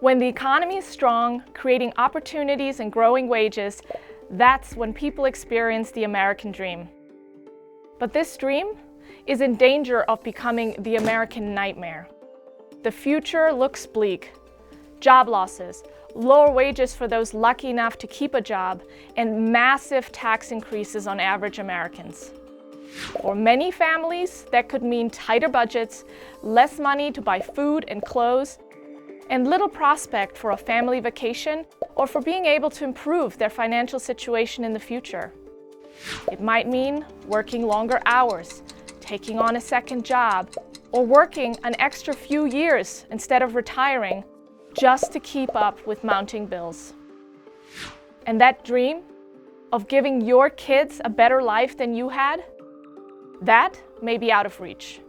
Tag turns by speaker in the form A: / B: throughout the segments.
A: When the economy is strong, creating opportunities and growing wages, that's when people experience the American dream. But this dream is in danger of becoming the American nightmare. The future looks bleak. Job losses, lower wages for those lucky enough to keep a job, and massive tax increases on average Americans. For many families, that could mean tighter budgets, less money to buy food and clothes, and little prospect for a family vacation or for being able to improve their financial situation in the future. It might mean working longer hours, taking on a second job, or working an extra few years instead of retiring just to keep up with mounting bills. And that dream of giving your kids a better life than you had, that may be out of reach.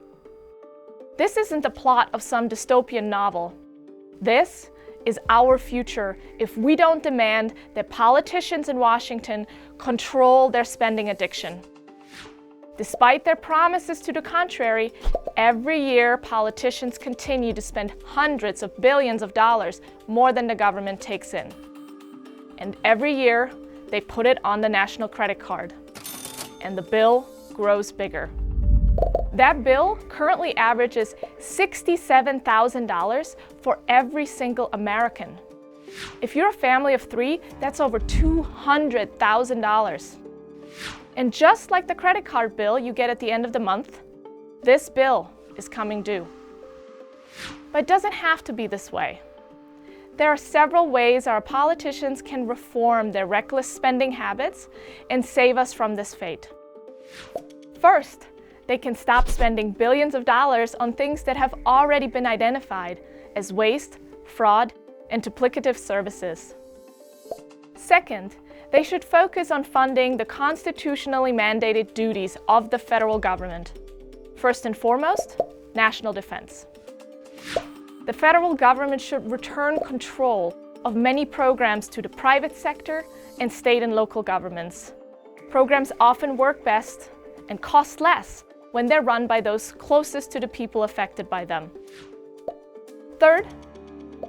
A: This isn't the plot of some dystopian novel. This is our future if we don't demand that politicians in Washington control their spending addiction. Despite their promises to the contrary, every year politicians continue to spend hundreds of billions of dollars more than the government takes in. And every year, they put it on the national credit card. And the bill grows bigger. That bill currently averages $67,000 for every single American. If you're a family of 3, that's over $200,000. And just like the credit card bill you get at the end of the month, this bill is coming due. But it doesn't have to be this way. There are several ways our politicians can reform their reckless spending habits and save us from this fate. First, they can stop spending billions of dollars on things that have already been identified as waste, fraud, and duplicative services. Second, they should focus on funding the constitutionally mandated duties of the federal government. First and foremost, national defense. The federal government should return control of many programs to the private sector and state and local governments. Programs often work best and cost less when they're run by those closest to the people affected by them. Third,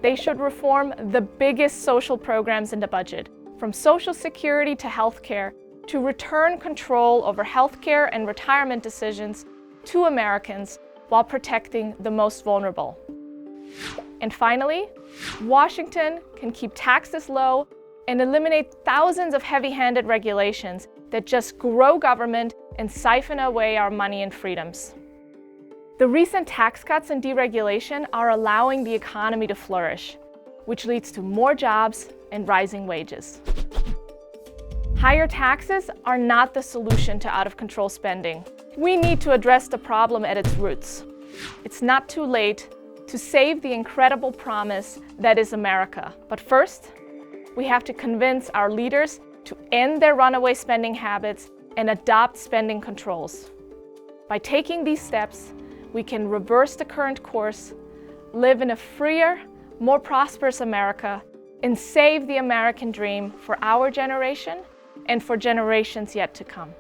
A: they should reform the biggest social programs in the budget, from Social Security to healthcare, to return control over healthcare and retirement decisions to Americans while protecting the most vulnerable. And finally, Washington can keep taxes low and eliminate thousands of heavy-handed regulations that just grow government and siphon away our money and freedoms. The recent tax cuts and deregulation are allowing the economy to flourish, which leads to more jobs and rising wages. Higher taxes are not the solution to out-of-control spending. We need to address the problem at its roots. It's not too late to save the incredible promise that is America. But first, we have to convince our leaders to end their runaway spending habits and adopt spending controls. By taking these steps, we can reverse the current course, live in a freer, more prosperous America, and save the American dream for our generation and for generations yet to come.